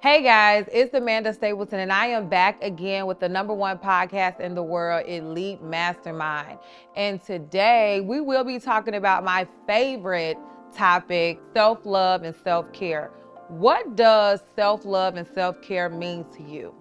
Hey guys, it's Amanda Stapleton, and I am back again with the #1 podcast in the world, Elite Mastermind. And today we will be talking about my favorite topic, self-love and self-care. What does self-love and self-care mean to you?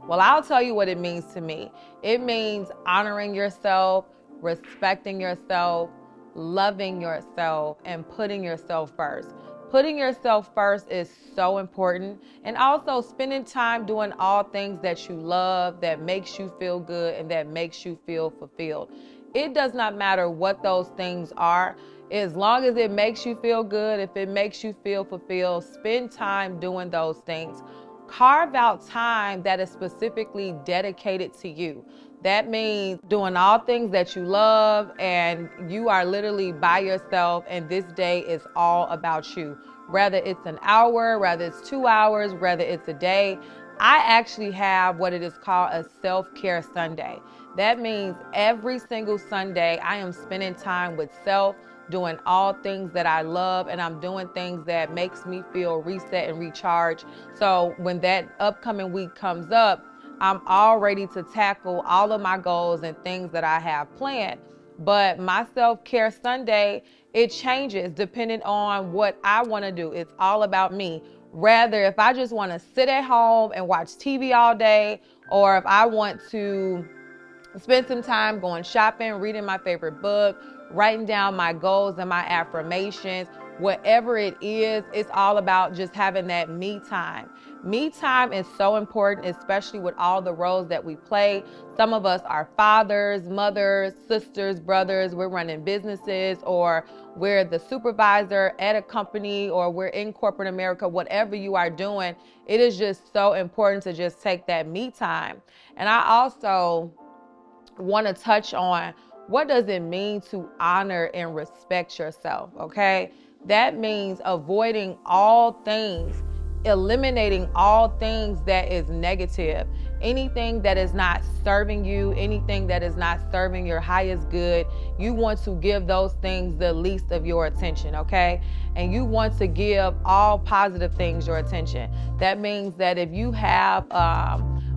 Well, I'll tell you what it means to me. It means honoring yourself, respecting yourself, loving yourself, and putting yourself first. Putting yourself first is so important, and also spending time doing all things that you love, that makes you feel good, and that makes you feel fulfilled. It does not matter what those things are. As long as it makes you feel good, if it makes you feel fulfilled, spend time doing those things. Carve out time that is specifically dedicated to you. That means doing all things that you love, and you are literally by yourself, and this day is all about you. Whether it's an hour, whether it's 2 hours, whether it's a day. I actually have what it is called a self-care Sunday. That means every single Sunday I am spending time with self, doing all things that I love, and I'm doing things that makes me feel reset and recharged. So when that upcoming week comes up, I'm all ready to tackle all of my goals and things that I have planned. But my self-care Sunday, it changes depending on what I want to do. It's all about me. Rather, if I just want to sit at home and watch TV all day, or if I want to spend some time going shopping, reading my favorite book, writing down my goals and my affirmations, whatever it is, it's all about just having that me time. Me time is so important, especially with all the roles that we play. Some of us are fathers, mothers, sisters, brothers. We're running businesses, or we're the supervisor at a company, or we're in corporate America. Whatever you are doing, it is just so important to just take that me time. And I also want to touch on, what does it mean to honor and respect yourself, okay? That means avoiding all things, eliminating all things that is negative, anything that is not serving you, anything that is not serving your highest good. You want to give those things the least of your attention, okay? And you want to give all positive things your attention. That means that if you have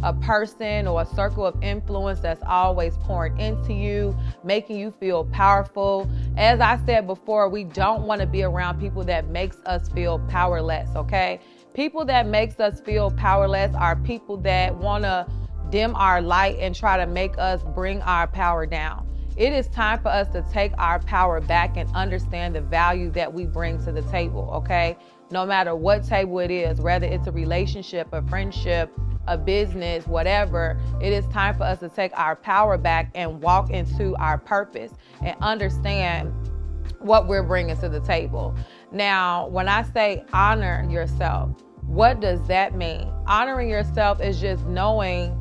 a person or a circle of influence that's always pouring into you, making you feel powerful. As I said before, we don't want to be around people that makes us feel powerless, okay? People that makes us feel powerless are people that want to dim our light and try to make us bring our power down. It is time for us to take our power back and understand the value that we bring to the table, okay? No matter what table it is, whether it's a relationship, a friendship, a business, whatever, it is time for us to take our power back and walk into our purpose and understand what we're bringing to the table. Now, when I say honor yourself, what does that mean? Honoring yourself is just knowing,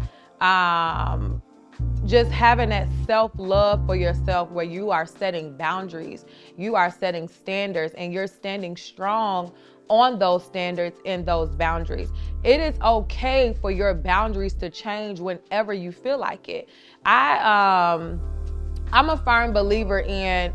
just having that self-love for yourself, where you are setting boundaries, you are setting standards, and you're standing strong on those standards and those boundaries. It is okay for your boundaries to change whenever you feel like it. I'm a firm believer in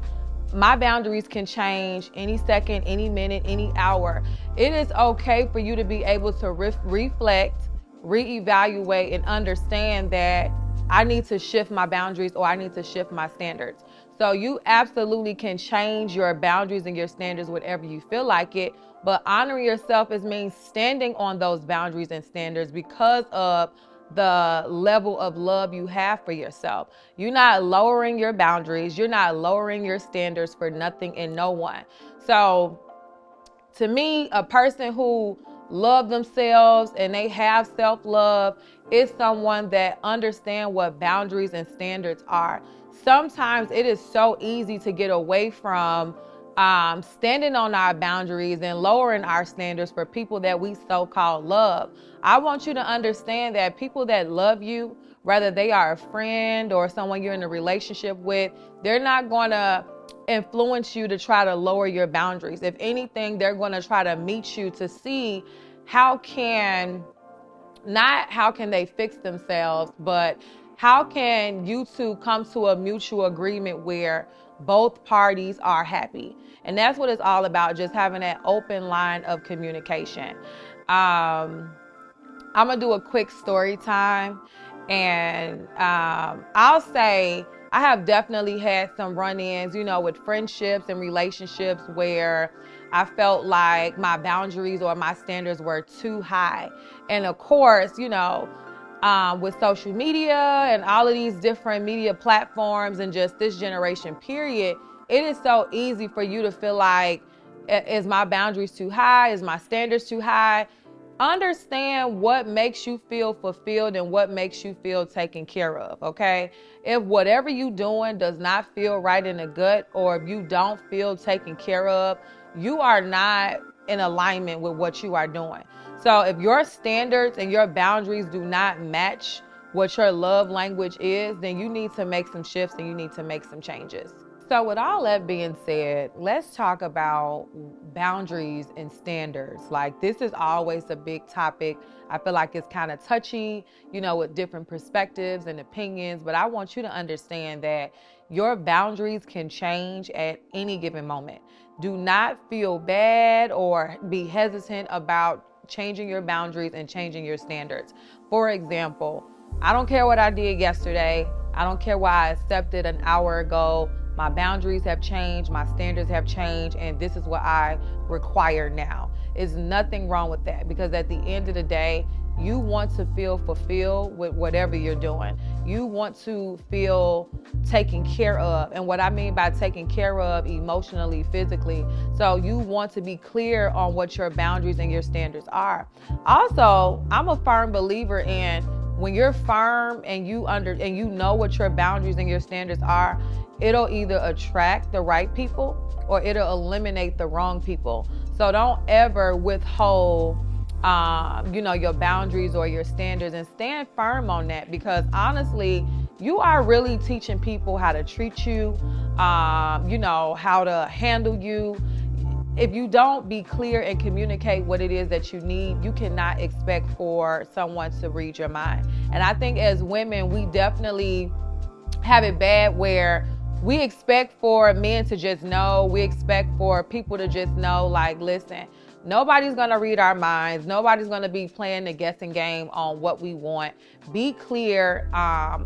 my boundaries can change any second, any minute, any hour. It is okay for you to be able to reflect, reevaluate, and understand that I need to shift my boundaries, or I need to shift my standards. So you absolutely can change your boundaries and your standards whenever you feel like it. But honoring yourself means standing on those boundaries and standards because of the level of love you have for yourself. You're not lowering your boundaries. You're not lowering your standards for nothing and no one. So to me, a person who love themselves and they have self-love is someone that understands what boundaries and standards are. Sometimes it is so easy to get away from standing on our boundaries and lowering our standards for people that we so-called love. I want you to understand that people that love you, whether they are a friend or someone you're in a relationship with, they're not going to influence you to try to lower your boundaries. If anything, they're going to try to meet you to see how can they fix themselves, but how can you two come to a mutual agreement where both parties are happy? And that's what it's all about, just having that open line of communication. I'm gonna do a quick story time, and I'll say I have definitely had some run-ins, with friendships and relationships where I felt like my boundaries or my standards were too high. And of course, with social media and all of these different media platforms and just this generation period, it is so easy for you to feel like, is my boundaries too high? Is my standards too high? Understand what makes you feel fulfilled and what makes you feel taken care of, okay? If whatever you doing does not feel right in the gut, or if you don't feel taken care of, you are not in alignment with what you are doing. So if your standards and your boundaries do not match what your love language is, then you need to make some shifts and you need to make some changes. So with all that being said, let's talk about boundaries and standards. Like, this is always a big topic. I feel like it's kind of touchy, with different perspectives and opinions, but I want you to understand that your boundaries can change at any given moment. Do not feel bad or be hesitant about changing your boundaries and changing your standards. For example, I don't care what I did yesterday. I don't care what I accepted an hour ago. My boundaries have changed, my standards have changed, and this is what I require now. There's nothing wrong with that, because at the end of the day, you want to feel fulfilled with whatever you're doing. You want to feel taken care of. And what I mean by taken care of, emotionally, physically. So you want to be clear on what your boundaries and your standards are. Also, I'm a firm believer in, when you're firm and you know what your boundaries and your standards are, it'll either attract the right people or it'll eliminate the wrong people. So don't ever withhold your boundaries or your standards, and stand firm on that, because honestly, you are really teaching people how to treat you, how to handle you. If you don't be clear and communicate what it is that you need, you cannot expect for someone to read your mind. And I think as women, we definitely have it bad where we expect for men to just know. We expect for people to just know, like, listen, nobody's going to read our minds. Nobody's going to be playing the guessing game on what we want. Be clear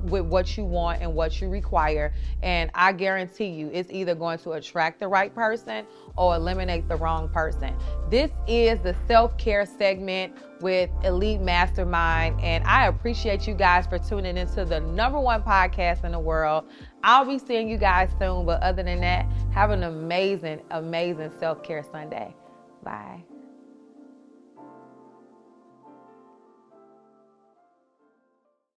with what you want and what you require. And I guarantee you, it's either going to attract the right person or eliminate the wrong person. This is the self-care segment with Elite Mastermind. And I appreciate you guys for tuning into the #1 podcast in the world. I'll be seeing you guys soon. But other than that, have an amazing, amazing self-care Sunday. Bye.